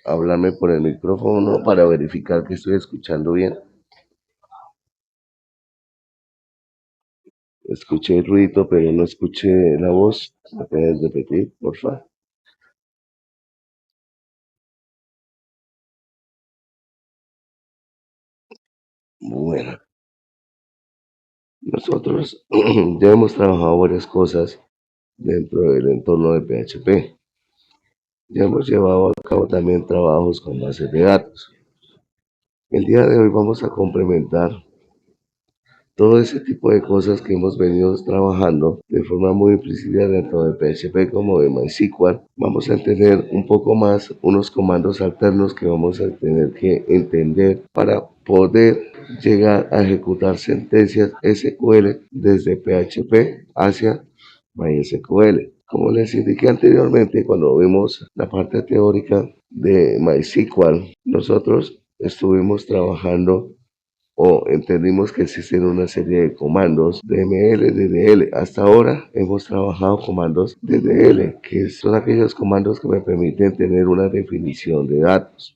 hablarme por el micrófono para verificar que estoy escuchando bien. Escuché el ruido, pero no escuché la voz. ¿Me puedes repetir, por favor? Bueno, nosotros ya hemos trabajado varias cosas dentro del entorno de PHP. Ya hemos llevado a cabo también trabajos con bases de datos. El día de hoy vamos a complementar todo ese tipo de cosas que hemos venido trabajando de forma muy implícita dentro de PHP como de MySQL. Vamos a entender un poco más unos comandos alternos que vamos a tener que entender para poder llegar a ejecutar sentencias SQL desde PHP hacia MySQL. Como les indiqué anteriormente, cuando vimos la parte teórica de MySQL, nosotros estuvimos trabajando o entendimos que existen una serie de comandos DML, DDL. Hasta ahora hemos trabajado comandos DDL, que son aquellos comandos que me permiten tener una definición de datos.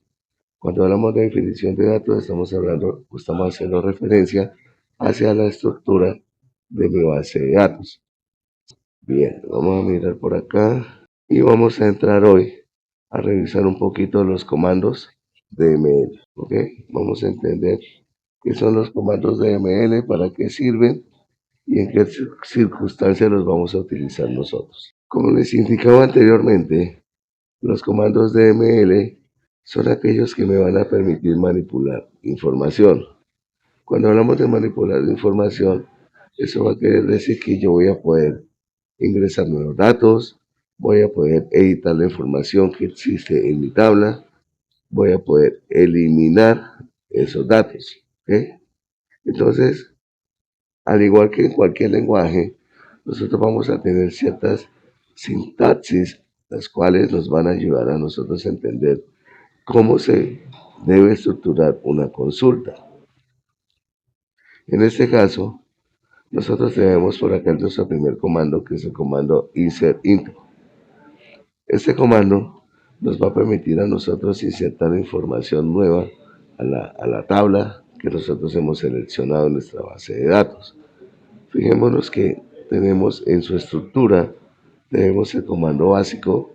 Cuando hablamos de definición de datos, estamos hablando, estamos haciendo referencia hacia la estructura de mi base de datos. Bien, vamos a mirar por acá y vamos a entrar hoy a revisar un poquito los comandos DML. ¿Ok? Vamos a entender qué son los comandos DML, para qué sirven y en qué circunstancias los vamos a utilizar nosotros. Como les indicaba anteriormente, los comandos DML son aquellos que me van a permitir manipular información. Cuando hablamos de manipular información, eso va a querer decir que yo voy a poder ingresar nuevos datos, voy a poder editar la información que existe en mi tabla, voy a poder eliminar esos datos. ¿Okay? Entonces, al igual que en cualquier lenguaje, nosotros vamos a tener ciertas sintaxis, las cuales nos van a ayudar a nosotros a entender cómo se debe estructurar una consulta. En este caso, nosotros tenemos por acá nuestro primer comando, que es el comando insert into. Este comando nos va a permitir a nosotros insertar información nueva a la tabla que nosotros hemos seleccionado en nuestra base de datos. Fijémonos que tenemos en su estructura, tenemos el comando básico,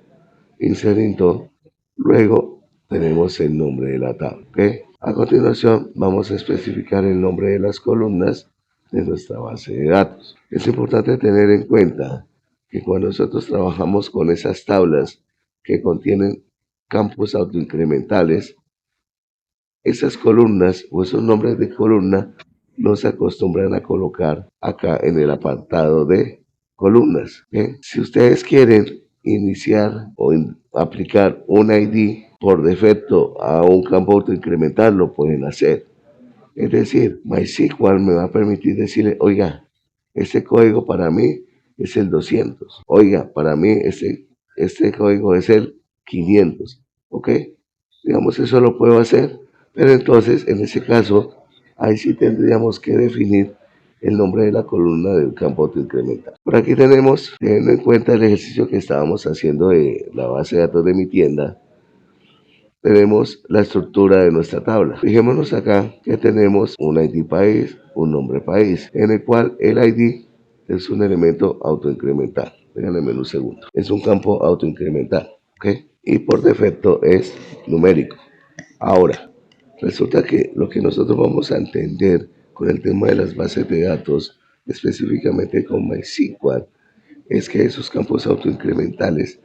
insert into, luego tenemos el nombre de la tabla. ¿Okay? A continuación vamos a especificar el nombre de las columnas de nuestra base de datos. Es importante tener en cuenta que cuando nosotros trabajamos con esas tablas que contienen campos autoincrementales, esas columnas o esos nombres de columna no se acostumbran a colocar acá en el apartado de columnas. ¿Okay? Si ustedes quieren iniciar o aplicar un ID por defecto a un campo autoincremental, lo pueden hacer. Es decir, MySQL me va a permitir decirle, oiga, este código para mí es el 200. Oiga, para mí este código es el 500. ¿Ok? Digamos, eso lo puedo hacer, pero entonces, en ese caso, ahí sí tendríamos que definir el nombre de la columna del campo autoincremental. Por aquí tenemos, teniendo en cuenta el ejercicio que estábamos haciendo de la base de datos de mi tienda, tenemos la estructura de nuestra tabla. Fijémonos acá que tenemos un ID país, un nombre país, en el cual el ID es un elemento autoincremental. Déjenme un segundo. Es un campo autoincremental, ¿ok? Y por defecto es numérico. Ahora, resulta que lo que nosotros vamos a entender con el tema de las bases de datos, específicamente con MySQL, es que esos campos autoincrementales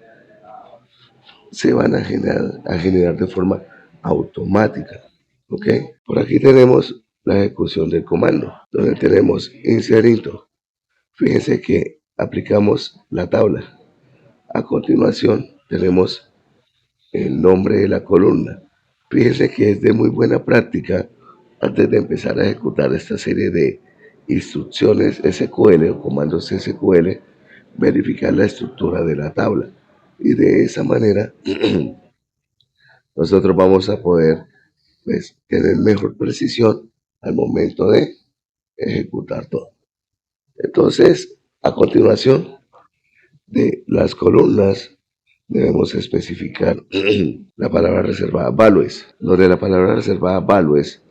se van a generar de forma automática. ¿Ok? Por aquí tenemos la ejecución del comando, donde tenemos insert into. Fíjense que aplicamos la tabla. A continuación tenemos el nombre de la columna. Fíjense que es de muy buena práctica, antes de empezar a ejecutar esta serie de instrucciones SQL o comandos SQL, verificar la estructura de la tabla. Y de esa manera nosotros vamos a poder, pues, tener mejor precisión al momento de ejecutar todo. Entonces, a continuación de las columnas, debemos especificar la palabra reservada values, donde la palabra reservada values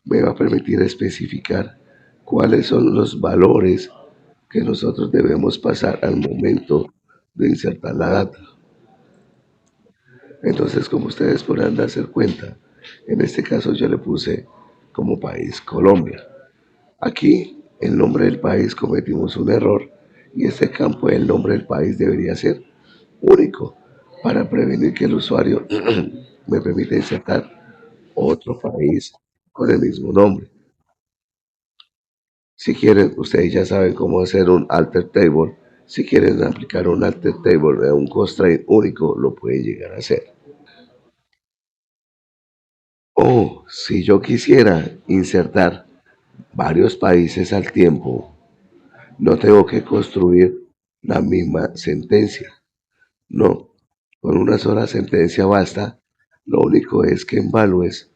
me va a permitir especificar cuáles son los valores que nosotros debemos pasar al momento de insertar la data. Entonces, como ustedes podrán darse cuenta, en este caso yo le puse como país Colombia. Aquí, el nombre del país cometimos un error y este campo del nombre del país debería ser único para prevenir que el usuario me permita insertar otro país con el mismo nombre. Si quieren, ustedes ya saben cómo hacer un alter table. Si quieren aplicar un alter table, un constraint único, lo pueden llegar a hacer. O si yo quisiera insertar varios países al tiempo, no tengo que construir la misma sentencia. No, con una sola sentencia basta. Lo único es que en values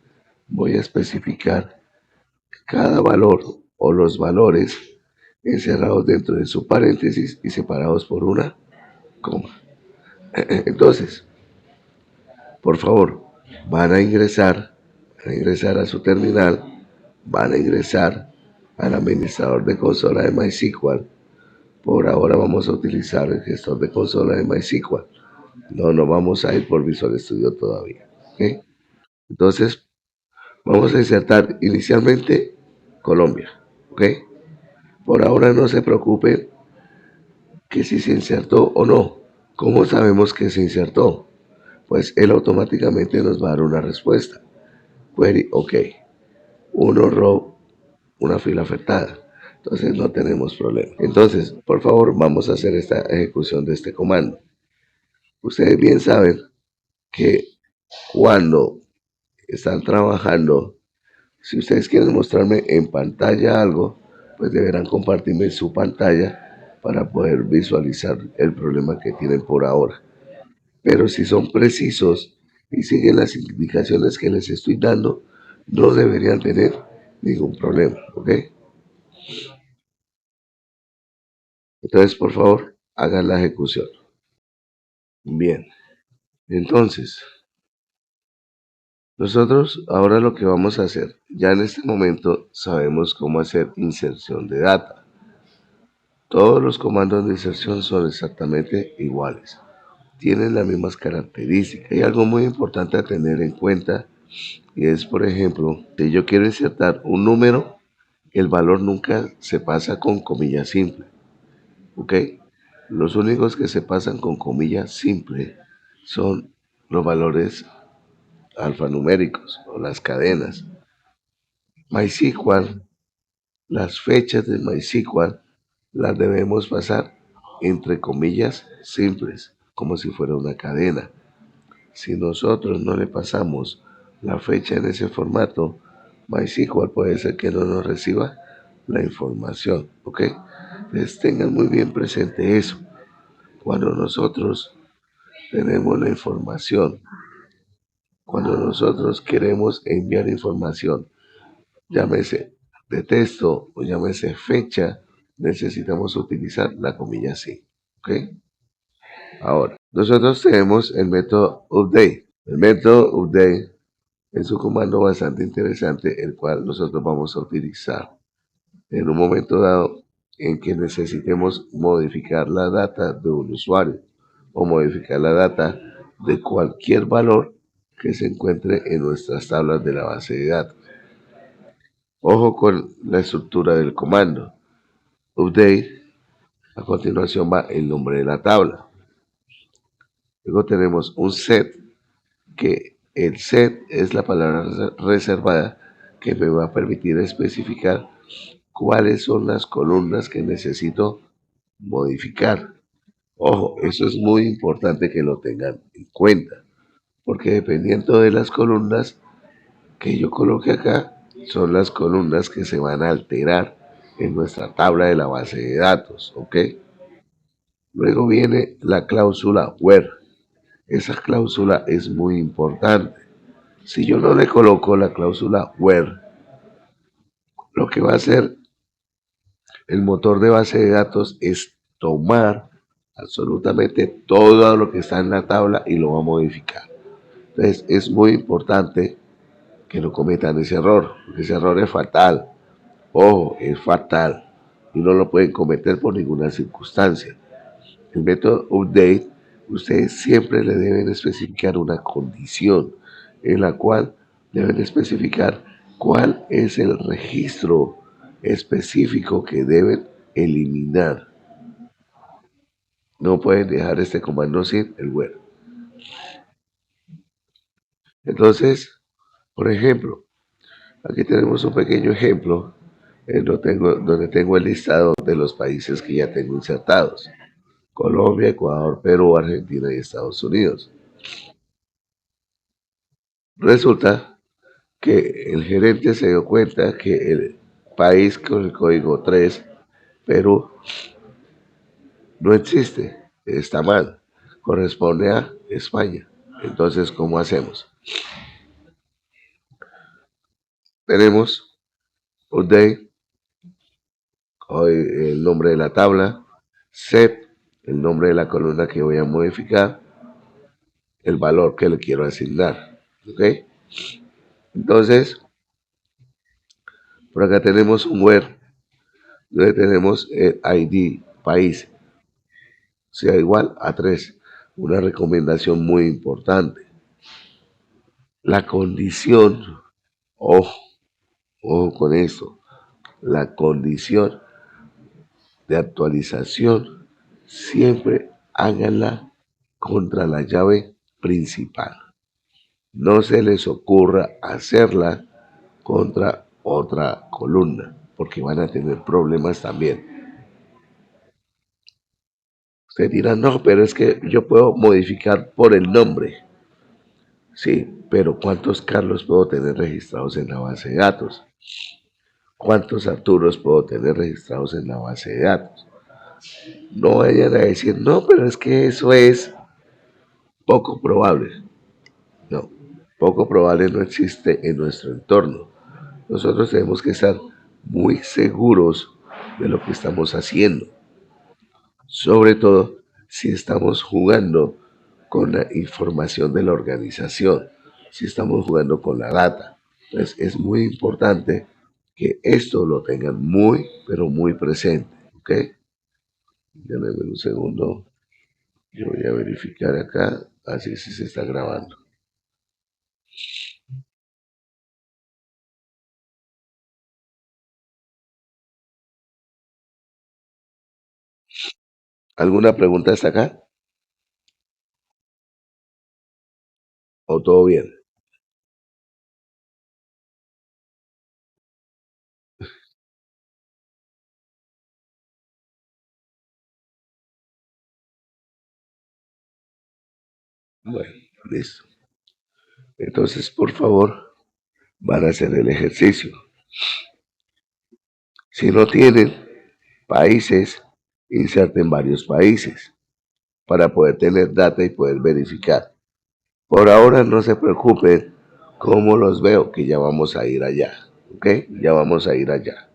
voy a especificar cada valor o los valores encerrados dentro de su paréntesis y separados por una coma. Entonces, por favor, van a ingresar a su terminal, van a ingresar al administrador de consola de MySQL. Por ahora vamos a utilizar el gestor de consola de MySQL. No vamos a ir por Visual Studio todavía. ¿Ok? Entonces, vamos a insertar inicialmente Colombia. ¿Ok? Por ahora no se preocupen que si se insertó o no. ¿Cómo sabemos que se insertó? Pues él automáticamente nos va a dar una respuesta. Query, ok. Uno row, una fila afectada. Entonces no tenemos problema. Entonces, por favor, vamos a hacer esta ejecución de este comando. Ustedes bien saben que cuando están trabajando, si ustedes quieren mostrarme en pantalla algo, pues deberán compartirme su pantalla para poder visualizar el problema que tienen por ahora. Pero si son precisos y siguen las indicaciones que les estoy dando, no deberían tener ningún problema, ¿ok? Entonces, por favor, hagan la ejecución. Bien, entonces, nosotros ahora lo que vamos a hacer, ya en este momento sabemos cómo hacer inserción de data. Todos los comandos de inserción son exactamente iguales, tienen las mismas características. Hay algo muy importante a tener en cuenta y es, por ejemplo, si yo quiero insertar un número, el valor nunca se pasa con comillas simple, ¿ok? Los únicos que se pasan con comillas simple son los valores alfanuméricos o las cadenas. MySQL, las fechas de MySQL las debemos pasar entre comillas simples, como si fuera una cadena. Si nosotros no le pasamos la fecha en ese formato, MySQL puede ser que no nos reciba la información, ¿ok? Entonces tengan muy bien presente eso. Cuando nosotros tenemos la información, cuando nosotros queremos enviar información, llámese de texto o llámese fecha, necesitamos utilizar la comilla sí, ¿ok? Ahora, nosotros tenemos el método update. El método update es un comando bastante interesante, el cual nosotros vamos a utilizar en un momento dado en que necesitemos modificar la data de un usuario o modificar la data de cualquier valor que se encuentre en nuestras tablas de la base de datos. Ojo con la estructura del comando. Update, a continuación va el nombre de la tabla. Luego tenemos un set, que el set es la palabra reservada que me va a permitir especificar cuáles son las columnas que necesito modificar. Ojo, eso es muy importante que lo tengan en cuenta, porque dependiendo de las columnas que yo coloque acá, son las columnas que se van a alterar en nuestra tabla de la base de datos, ¿ok? Luego viene la cláusula where. Esa cláusula es muy importante. Si yo no le coloco la cláusula where, lo que va a hacer el motor de base de datos es tomar absolutamente todo lo que está en la tabla y lo va a modificar. Entonces es muy importante que no cometan ese error, porque ese error es fatal. Ojo, es fatal y no lo pueden cometer por ninguna circunstancia. El método update, ustedes siempre le deben especificar una condición en la cual deben especificar cuál es el registro específico que deben eliminar. No pueden dejar este comando sin el where. Entonces, por ejemplo, aquí tenemos un pequeño ejemplo donde tengo el listado de los países que ya tengo insertados. Colombia, Ecuador, Perú, Argentina y Estados Unidos. Resulta que el gerente se dio cuenta que el país con el código 3, Perú, no existe, está mal, corresponde a España. Entonces, ¿cómo hacemos? Tenemos update, el nombre de la tabla, set, el nombre de la columna que voy a modificar, el valor que le quiero asignar. ¿Ok? Entonces, por acá tenemos un where, donde tenemos el ID, país, sea igual a 3. Una recomendación muy importante. La condición, ojo, ojo con esto, la condición de actualización siempre háganla contra la llave principal. No se les ocurra hacerla contra otra columna, porque van a tener problemas también. Usted dirá, no, pero es que yo puedo modificar por el nombre. Sí, pero ¿cuántos Carlos puedo tener registrados en la base de datos? ¿Cuántos Arturos puedo tener registrados en la base de datos? No vayan a decir, no, pero es que eso es poco probable. No, poco probable no existe en nuestro entorno. Nosotros tenemos que estar muy seguros de lo que estamos haciendo. Sobre todo si estamos jugando con la información de la organización, si estamos jugando con la data. Entonces es muy importante que esto lo tengan muy, pero muy presente. ¿Ok? Déjenme un segundo. Yo voy a verificar acá, así si se está grabando. ¿Alguna pregunta hasta acá? ¿O todo bien? Bueno, listo. Entonces, por favor, van a hacer el ejercicio. Si no tienen países, inserten varios países para poder tener data y poder verificar. Por ahora no se preocupen cómo los veo, que ya vamos a ir allá. ¿Ok? Ya vamos a ir allá.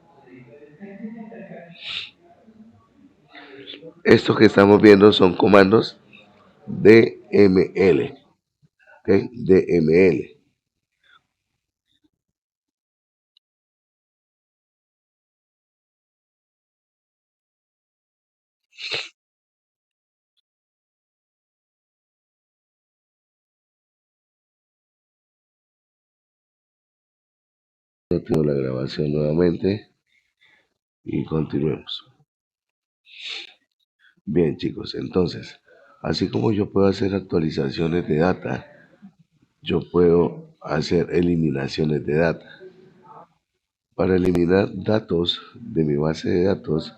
Esto que estamos viendo son comandos DML. ¿Ok? DML. Tengo la grabación nuevamente y continuemos. Bien, chicos, entonces, así como yo puedo hacer actualizaciones de data, yo puedo hacer eliminaciones de data. Para eliminar datos de mi base de datos,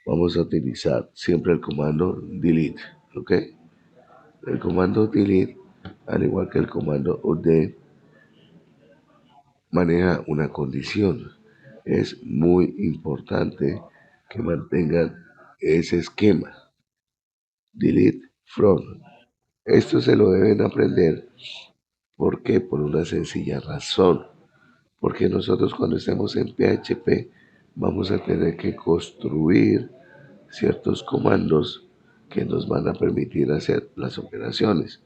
vamos a utilizar siempre el comando delete, ¿ok? El comando delete, al igual que el comando update, maneja una condición. Es muy importante que mantengan ese esquema. Delete from. Esto se lo deben aprender. ¿Por qué? Por una sencilla razón. Porque nosotros cuando estemos en PHP vamos a tener que construir ciertos comandos que nos van a permitir hacer las operaciones.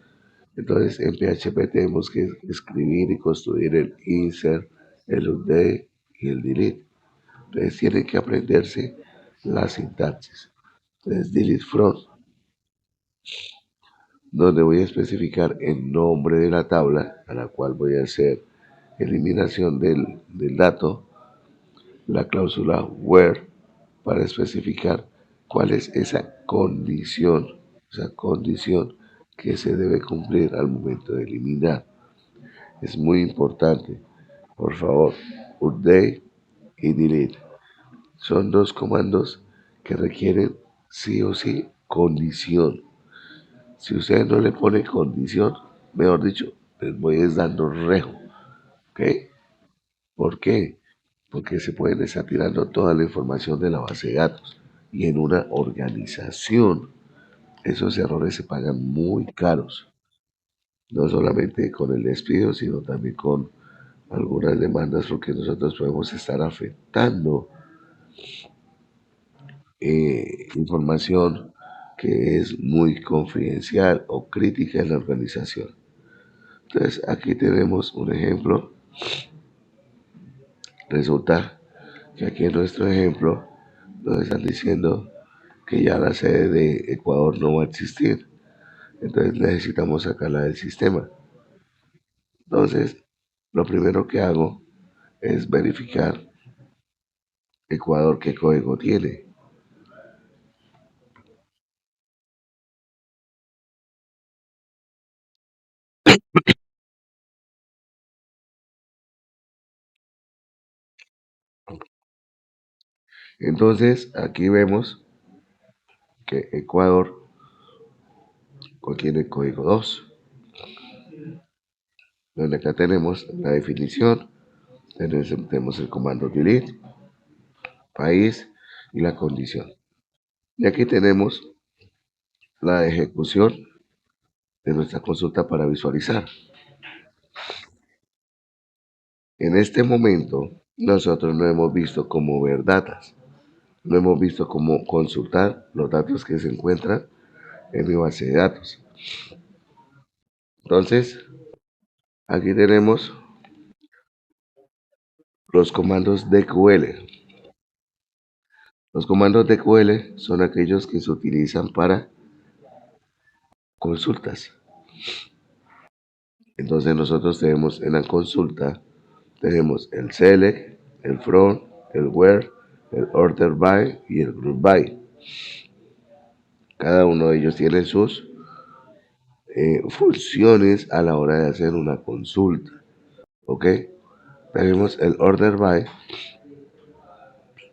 Entonces, en PHP tenemos que escribir y construir el insert, el update y el delete. Entonces, tienen que aprenderse la sintaxis. Entonces, delete from, donde voy a especificar el nombre de la tabla a la cual voy a hacer eliminación del dato, la cláusula where para especificar cuál es esa condición que se debe cumplir al momento de eliminar. Es muy importante. Por favor, update y delete. Son dos comandos que requieren sí o sí condición. Si usted no le pone condición, mejor dicho, les voy dando rejo. ¿Ok? ¿Por qué? Porque se pueden estar tirando toda la información de la base de datos. Y en una organización, esos errores se pagan muy caros. No solamente con el despido, sino también con algunas demandas porque nosotros podemos estar afectando información que es muy confidencial o crítica en la organización. Entonces, aquí tenemos un ejemplo. Resulta que aquí en nuestro ejemplo nos están diciendo que ya la sede de Ecuador no va a existir. Entonces necesitamos sacarla del sistema. Entonces, lo primero que hago es verificar Ecuador qué código tiene. Entonces, aquí vemos que Ecuador contiene el código 2, donde acá tenemos la definición, tenemos el comando delete, país y la condición. Y aquí tenemos la ejecución de nuestra consulta para visualizar. En este momento, nosotros no hemos visto cómo ver datas, no hemos visto cómo consultar los datos que se encuentran en mi base de datos. Entonces, aquí tenemos los comandos DQL. Los comandos DQL son aquellos que se utilizan para consultas. Entonces nosotros tenemos en la consulta, tenemos el select, el from, el where, el order by y el group by. Cada uno de ellos tiene sus funciones a la hora de hacer una consulta. ¿Ok? Tenemos el order by,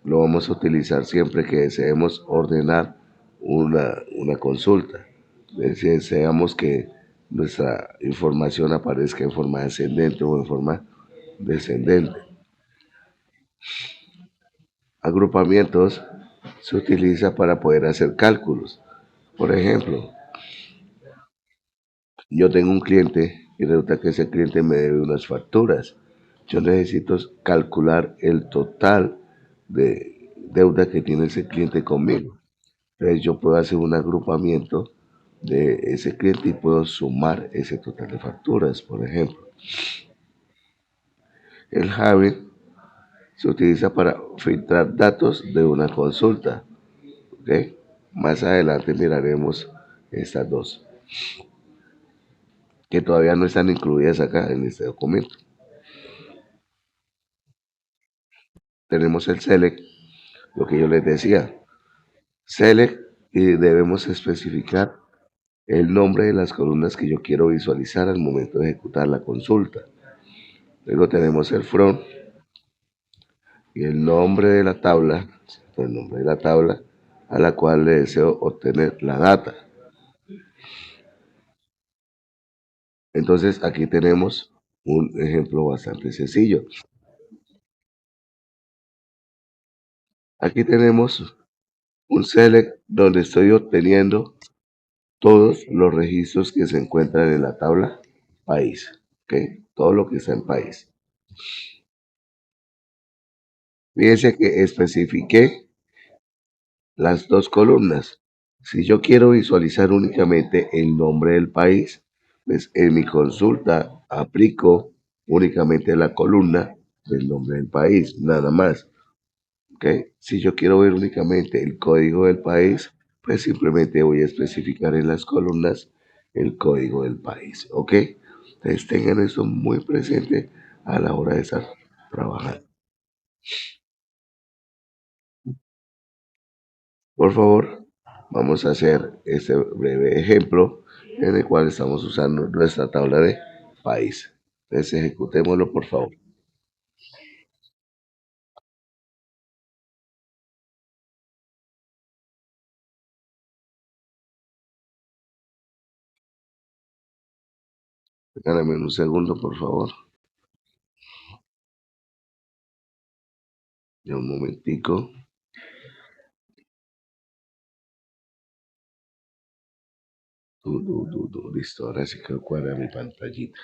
lo vamos a utilizar siempre que deseemos ordenar una consulta. Deseamos que nuestra información aparezca en forma ascendente o en forma descendente. Agrupamientos se utiliza para poder hacer cálculos. Por ejemplo, yo tengo un cliente y resulta que ese cliente me debe unas facturas. Yo necesito calcular el total de deuda que tiene ese cliente conmigo. Entonces yo puedo hacer un agrupamiento de ese cliente y puedo sumar ese total de facturas, por ejemplo. El Having se utiliza para filtrar datos de una consulta. ¿Ok? Más adelante miraremos estas dos, que todavía no están incluidas acá en este documento. Tenemos el select, lo que yo les decía. Select y debemos especificar el nombre de las columnas que yo quiero visualizar al momento de ejecutar la consulta. Luego tenemos el from y el nombre de la tabla, el nombre de la tabla a la cual le deseo obtener la data. Entonces aquí tenemos un ejemplo bastante sencillo. Aquí tenemos un select donde estoy obteniendo todos los registros que se encuentran en la tabla país. ¿Ok? Todo lo que está en país. Fíjense que especifiqué las dos columnas. Si yo quiero visualizar únicamente el nombre del país, pues en mi consulta aplico únicamente la columna del nombre del país, nada más. ¿Ok? Si yo quiero ver únicamente el código del país, pues simplemente voy a especificar en las columnas el código del país. ¿Ok? Entonces tengan eso muy presente a la hora de estar trabajando. Por favor, vamos a hacer este breve ejemplo en el cual estamos usando nuestra tabla de país. Entonces ejecutémoslo, por favor. Regálame un segundo, por favor. Ya un momentico. Listo, ahora sí que cuadra mi pantallita.